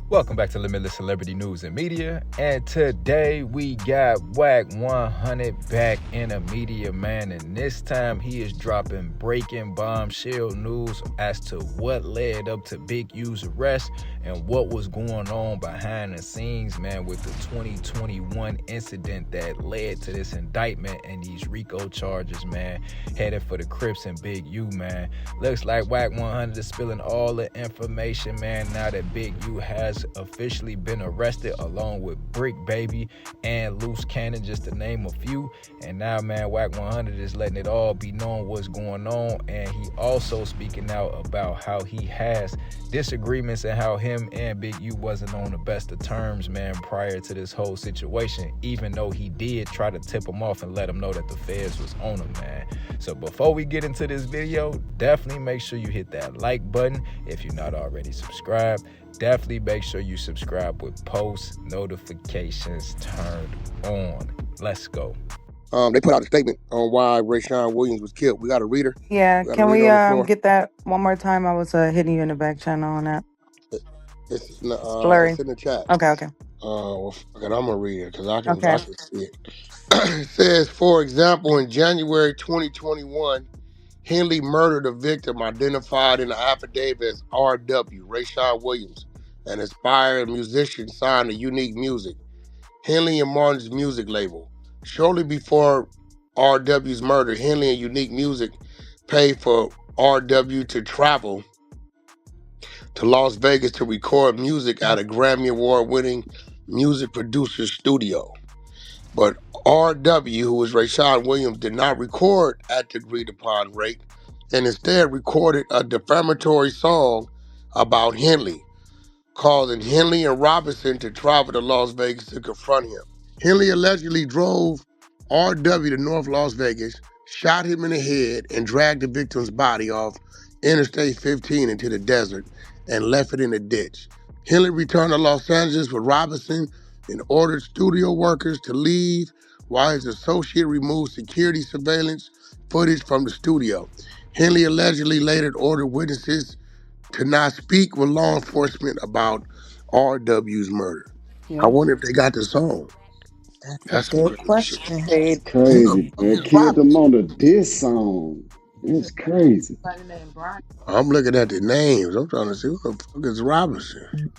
Welcome back to Limitless Celebrity News and Media. And today we got Wack100 back in the media, man. And this time he is dropping breaking bombshell news as to what led up to Big U's arrest and what was going on behind the scenes, man, with the 2021 incident that led to this indictment and these RICO charges, man, headed for the Crips and Big U, man. Looks like Wack100 is spilling all the information, man, now that Big U has officially been arrested along with Bricc Baby and Loose Cannon, just to name a few. And now, man, Wack100 is letting it all be known what's going on, and he also speaking out about how he has disagreements and how him and Big U wasn't on the best of terms, man, prior to this whole situation, even though he did try to tip him off and let him know that the feds was on him, man. So before we get into this video, definitely make sure you hit that like button if you're not already subscribed. Definitely make sure you subscribe with post notifications turned on. Let's go. They put out a statement on why Rayshawn Williams was killed. We got a reader. Yeah, We got a can we reader on the floor. get that one more time? I was hitting you in the back channel on that. It's in the, Blurry. it's in the chat. Okay. Well, fuck it, I'm gonna read it because I can Okay. see it. It says, for example, in January 2021, Henley murdered a victim identified in the affidavit as R.W. Rayshawn Williams, an aspiring musician signed to Unique Music, Henley and Martin's music label. Shortly before R.W.'s murder, Henley and Unique Music paid for R.W. to travel to Las Vegas to record music at a Grammy Award-winning music producer's studio. But R.W., who was Rayshawn Williams, did not record at the agreed-upon rate and instead recorded a defamatory song about Henley, causing Henley and Robinson to travel to Las Vegas to confront him. Henley allegedly drove R.W. to North Las Vegas, shot him in the head, and dragged the victim's body off Interstate 15 into the desert and left it in a ditch. Henley returned to Los Angeles with Robinson and ordered studio workers to leave while his associate removed security surveillance footage from the studio. Henley allegedly later ordered witnesses to not speak with law enforcement about R.W.'s murder. Yeah. I wonder if they got the song. That's a good question. Crazy, man. Killed them on the diss song. It's crazy. I'm looking at the names. I'm trying to see who the fuck is Robinson.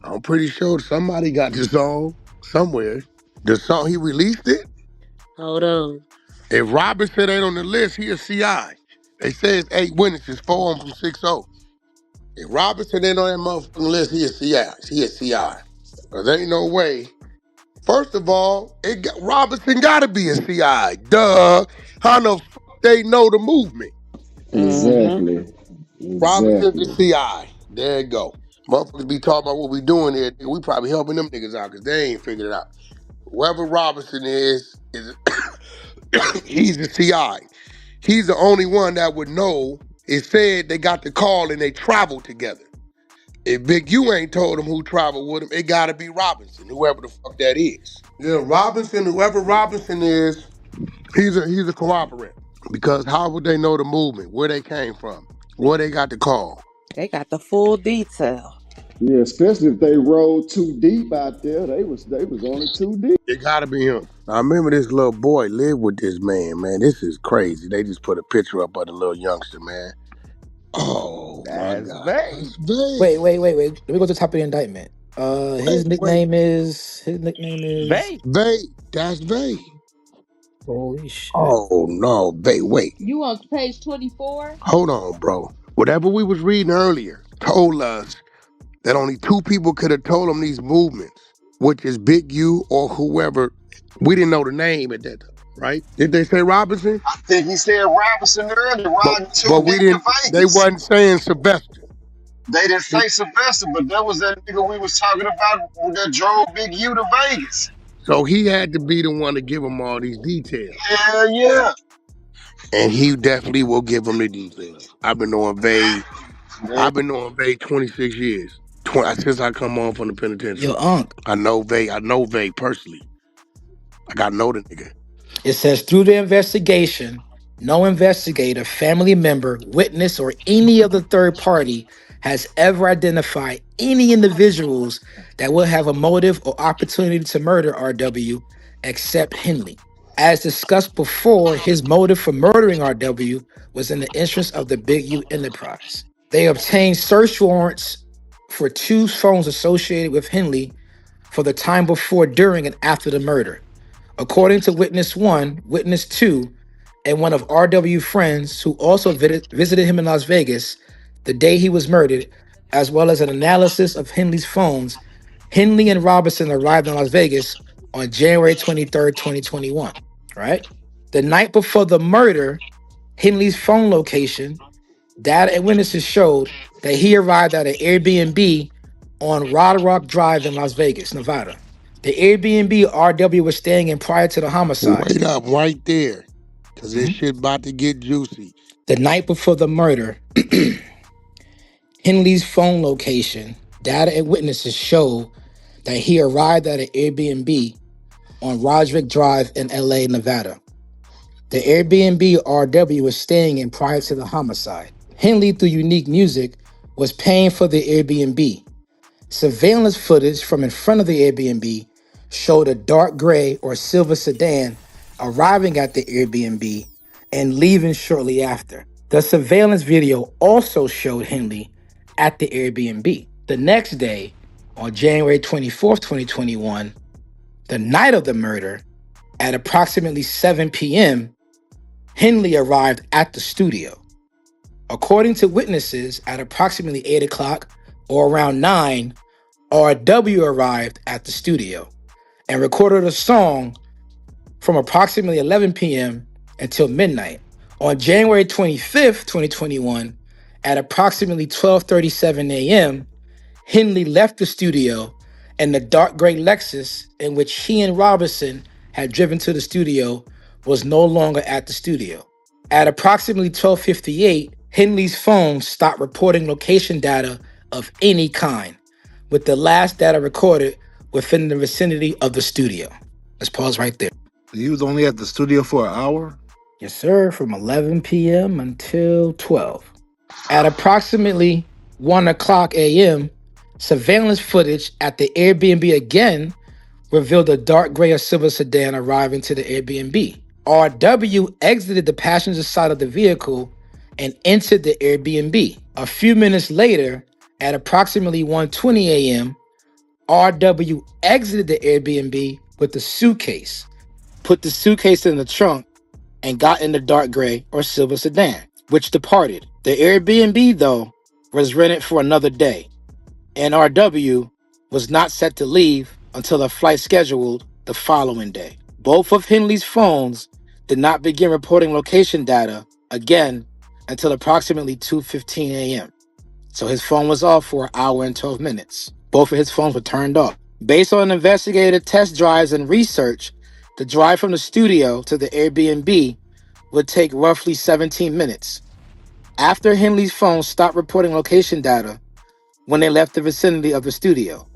I'm pretty sure somebody got the song somewhere. The song, he released it? Hold on. If Robinson ain't on the list, he a CI. They say it's 8 witnesses, 4 of them from 6-0. If Robinson ain't on that motherfucking list, he a CI. He a CI. Cause there ain't no way. First of all, Robinson gotta be a CI. Duh. How the fuck they know the movement? Exactly. Robinson's the Exactly. CI. There you go. Motherfuckers be talking about what we doing here. We probably helping them niggas out because they ain't figured it out. Whoever Robinson is he's the CI. He's the only one that would know. It said they got the call and they traveled together. If Big U ain't told him who traveled with him, it gotta be Robinson, whoever the fuck that is. Yeah, Robinson, whoever Robinson is, he's a cooperator. Because how would they know the movement, where they came from, where they got the call? They got the full detail. Yeah, especially if they rolled too deep out there. They was only too deep. It gotta be him. I remember this little boy lived with this man, man. This is crazy. They just put a picture up of the little youngster, man. Oh my God. That's bad. Wait. Let me go to the top of the indictment. His nickname is Vay. Vay. That's Vay. Holy shit. Oh no, Vay, wait. You on page 24? Hold on, bro. Whatever we was reading earlier told us that only 2 people could have told him these movements, which is Big U or whoever. We didn't know the name at that time, right? Did they say Robinson? I think he said Robinson earlier, riding But we didn't. They Vegas. wasn't saying Sylvester. They didn't say Sylvester, but that was that nigga we was talking about that drove Big U to Vegas. So he had to be the one to give him all these details. Hell yeah. And he definitely will give them the details. I've been knowing Vay 26 years. Since I come home from the penitentiary. Yo, Unc. I know Vay personally. I got to know the nigga. It says through the investigation, no investigator, family member, witness, or any other third party has ever identified any individuals that would have a motive or opportunity to murder RW except Henley. As discussed before, his motive for murdering RW was in the interest of the Big U enterprise. They obtained search warrants for 2 phones associated with Henley for the time before, during, and after the murder. According to Witness 1, Witness 2, and one of RW friends who also visited him in Las Vegas the day he was murdered, as well as an analysis of Henley's phones, Henley and Robinson arrived in Las Vegas on January 23rd, 2021, right? The night before the murder, Henley's phone location, data and witnesses showed that he arrived at an Airbnb on Rod Rock Drive in Las Vegas, Nevada. The Airbnb RW was staying in prior to the homicide. Wait up right there, because this shit about to get juicy. The night before the murder, Henley's phone location, data and witnesses show that he arrived at an Airbnb on Roderick Drive in LA, Nevada. The Airbnb RW was staying in prior to the homicide. Henley, through Unique Music, was paying for the Airbnb. Surveillance footage from in front of the Airbnb showed a dark gray or silver sedan arriving at the Airbnb and leaving shortly after. The surveillance video also showed Henley at the Airbnb. The next day, on January 24th, 2021, the night of the murder, at approximately 7 p.m., Henley arrived at the studio. According to witnesses, at approximately 8 o'clock or around 9, RW arrived at the studio and recorded a song from approximately 11 p.m. until midnight. On January 25th, 2021, at approximately 12:37 a.m., Henley left the studio, and the dark gray Lexus in which he and Robinson had driven to the studio was no longer at the studio. At approximately 12:58, Henley's phone stopped reporting location data of any kind, with the last data recorded within the vicinity of the studio. Let's pause right there. He was only at the studio for an hour? Yes, sir, from 11 p.m. until 12. At approximately 1 o'clock a.m., surveillance footage at the Airbnb again revealed a dark gray or silver sedan arriving to the Airbnb. RW exited the passenger side of the vehicle and entered the Airbnb. A few minutes later, at approximately 1:20 a.m., RW exited the Airbnb with a suitcase, put the suitcase in the trunk, and got in the dark gray or silver sedan, which departed. The Airbnb, though, was rented for another day, and RW was not set to leave until a flight scheduled the following day. Both of Henley's phones did not begin reporting location data again until approximately 2:15 a.m. So his phone was off for an hour and 12 minutes. Both of his phones were turned off. Based on investigative test drives and research, the drive from the studio to the Airbnb would take roughly 17 minutes. After Henley's phone stopped reporting location data when they left the vicinity of the studio,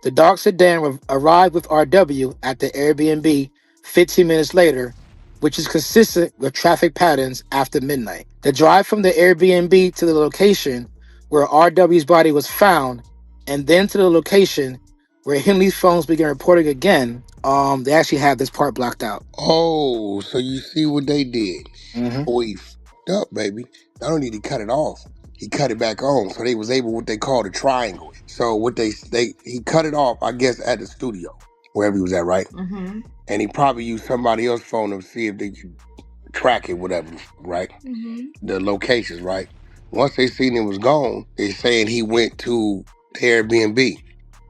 the dark sedan arrived with RW at the Airbnb 15 minutes later, which is consistent with traffic patterns after midnight. The drive from the Airbnb to the location where RW's body was found, and then to the location where Henley's phones began reporting again, they actually have this part blocked out. Oh, so you see what they did? Boy, he f***ed up, baby. Not only did he cut it off, he cut it back on, so they was able what they call the triangle. So what he cut it off, I guess, at the studio, wherever he was at, right? Mm-hmm. And he probably used somebody else's phone to see if they could track it, whatever, right? Mm-hmm. The locations, right? Once they seen it was gone, they saying he went to the Airbnb.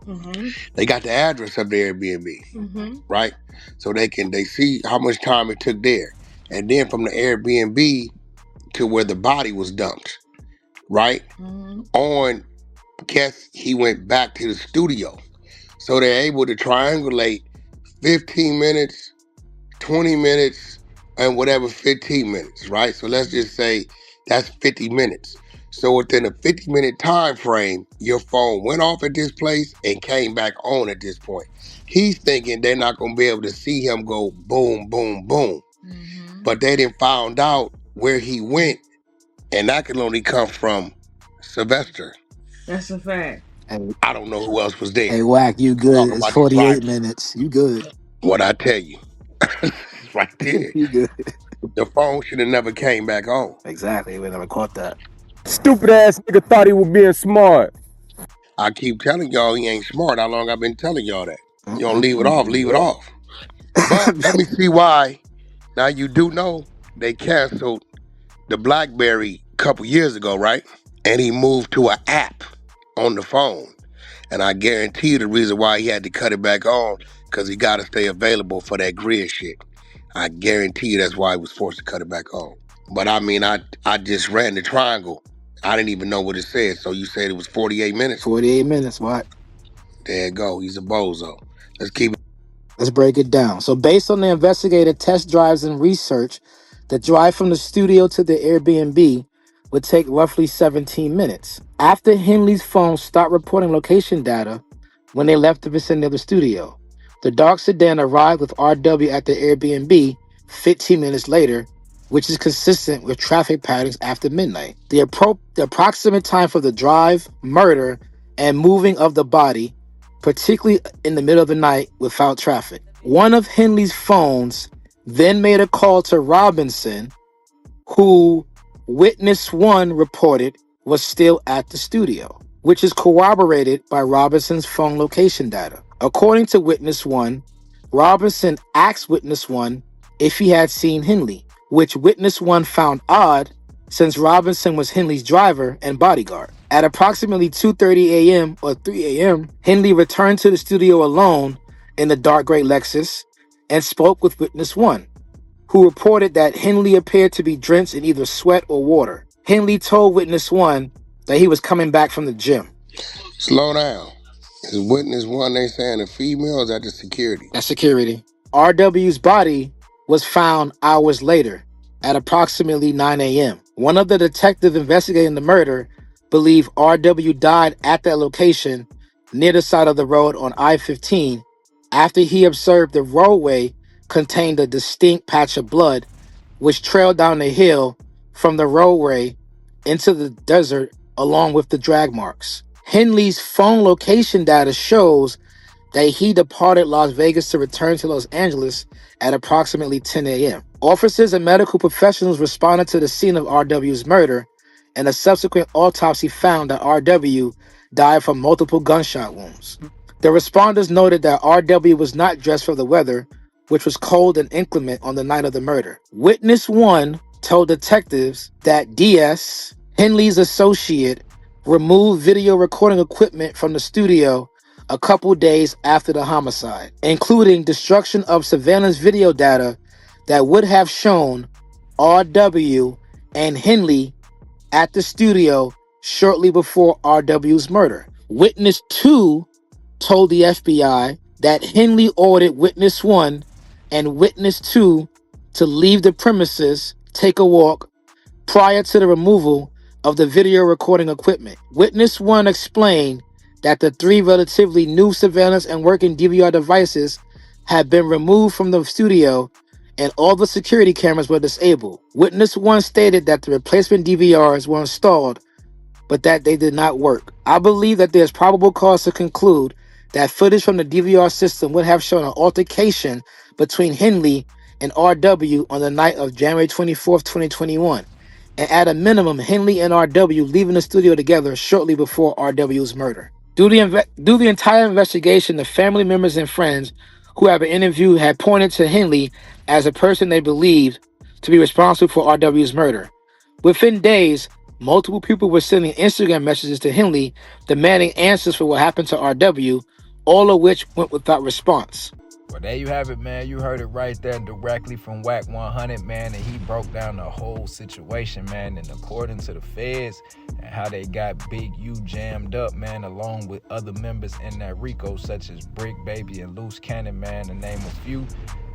Mm-hmm. They got the address of the Airbnb, Mm-hmm. right? So they see how much time it took there. And then from the Airbnb to where the body was dumped, right? On, guess he went back to the studio. So they're able to triangulate 15 minutes, 20 minutes, and whatever 15 minutes, right? So let's just say that's 50 minutes. So within a 50-minute time frame, your phone went off at this place and came back on at this point. He's thinking they're not going to be able to see him go boom, boom, boom. Mm-hmm. But they didn't found out where he went, and that can only come from Sylvester. That's a fact. Hey, I don't know who else was there. hey, Wack, you good. Talking It's about the 48 drivers. minutes. You good. What I tell you, it's right there. You good. The phone should have never came back on. Exactly. We never caught that. Stupid ass nigga thought he was being smart. I keep telling y'all he ain't smart. How long I been telling y'all that? You don't leave it off, Mm-mm-mm. leave it off. But let me see why. Now you do know they canceled the BlackBerry a couple years ago, right? And he moved to an app on the phone. And I guarantee you the reason why he had to cut it back on, because he got to stay available for that grid shit. I guarantee you that's why he was forced to cut it back on. But I mean, I just ran the triangle. I didn't even know what it said. So you said it was 48 minutes? 48 minutes. What? There you go. He's a bozo. Let's keep it. Let's break it down. So, based on the investigated test drives and research, the drive from the studio to the Airbnb would take roughly 17 minutes. After Henley's phone stopped reporting location data when they left the vicinity of the studio, the dark sedan arrived with RW at the Airbnb 15 minutes later, which is consistent with traffic patterns after midnight. The approximate time for the drive, murder, and moving of the body, particularly in the middle of the night without traffic. One of Henley's phones then made a call to Robinson, who Witness One reported was still at the studio, which is corroborated by Robinson's phone location data. According to Witness One, Robinson asked Witness One if he had seen Henley, which Witness One found odd since Robinson was Henley's driver and bodyguard. At approximately 2:30 a.m. or 3 a.m., Henley returned to the studio alone in the dark gray Lexus and spoke with Witness One, who reported that Henley appeared to be drenched in either sweat or water. Henley told Witness One that he was coming back from the gym. Slow down. Is witness one they saying a female or is that the security? That's security. RW's body was found hours later at approximately 9 a.m. One of the detectives investigating the murder believed RW died at that location near the side of the road on I-15 after he observed the roadway contained a distinct patch of blood which trailed down the hill from the roadway into the desert along with the drag marks. Henley's phone location data shows that he departed Las Vegas to return to Los Angeles at approximately 10 a.m. Officers and medical professionals responded to the scene of RW's murder, and a subsequent autopsy found that RW died from multiple gunshot wounds. The responders noted that RW was not dressed for the weather, which was cold and inclement on the night of the murder. Witness One told detectives that DS, Henley's associate, removed video recording equipment from the studio a couple days after the homicide, including destruction of surveillance video data that would have shown RW and Henley at the studio shortly before RW's murder. Witness 2 told the FBI that Henley ordered Witness 1 and Witness 2 to leave the premises, take a walk, prior to the removal of the video recording equipment. Witness 1 explained that the three relatively new surveillance and working DVR devices had been removed from the studio and all the security cameras were disabled. Witness 1 stated that the replacement DVRs were installed, but that they did not work. I believe that there's probable cause to conclude that footage from the DVR system would have shown an altercation between Henley and RW on the night of January 24th, 2021. And at a minimum, Henley and RW leaving the studio together shortly before RW's murder. Through the entire investigation, the family members and friends who have been interviewed had pointed to Henley as a person they believed to be responsible for RW's murder. Within days, multiple people were sending Instagram messages to Henley demanding answers for what happened to RW, all of which went without response. Well, there you have it, man. You heard it right there directly from Wack100, man. And he broke down the whole situation, man. And according to the feds and how they got Big U jammed up, man, along with other members in that RICO, such as Bricc, Baby, and Loose Cannon, man, to name a few,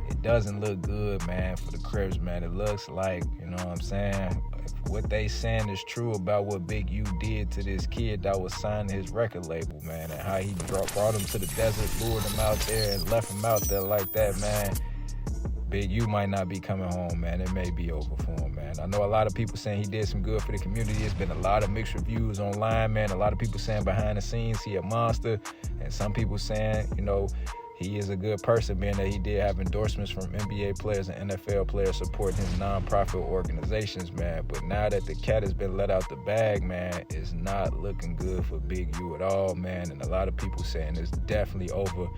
it doesn't look good, man, for the Crips, man. It looks like, you know what I'm saying, if what they saying is true about what Big U did to this kid that was signed his record label, man, and how he brought him to the desert, lured him out there, and left him out there like that, man. Big U might not be coming home, man. It may be over for him, man. man. I know a lot of people saying he did some good for the community. It's been a lot of mixed reviews online, man. A lot of people saying behind the scenes he a monster, and some people saying, you know, he is a good person, being that he did have endorsements from NBA players and NFL players supporting his nonprofit organizations, man. But now that the cat has been let out the bag, man, it's not looking good for Big U at all, man. And a lot of people saying it's definitely over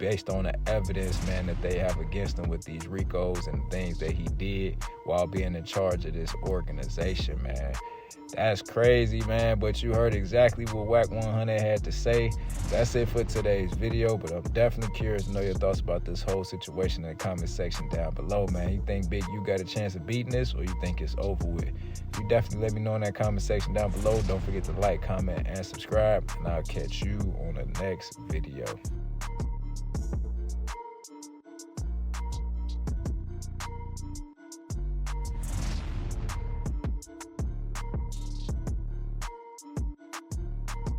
based on the evidence, man, that they have against him with these RICOs and things that he did while being in charge of this organization, man. That's crazy, man, but you heard exactly what Wack100 had to say. That's it for today's video, but I'm definitely curious to know your thoughts about this whole situation in the comment section down below, man. You think Big U got a chance of beating this, or you think it's over with? You definitely let me know in that comment section down below. Don't forget to like, comment, and subscribe, and I'll catch you on the next video.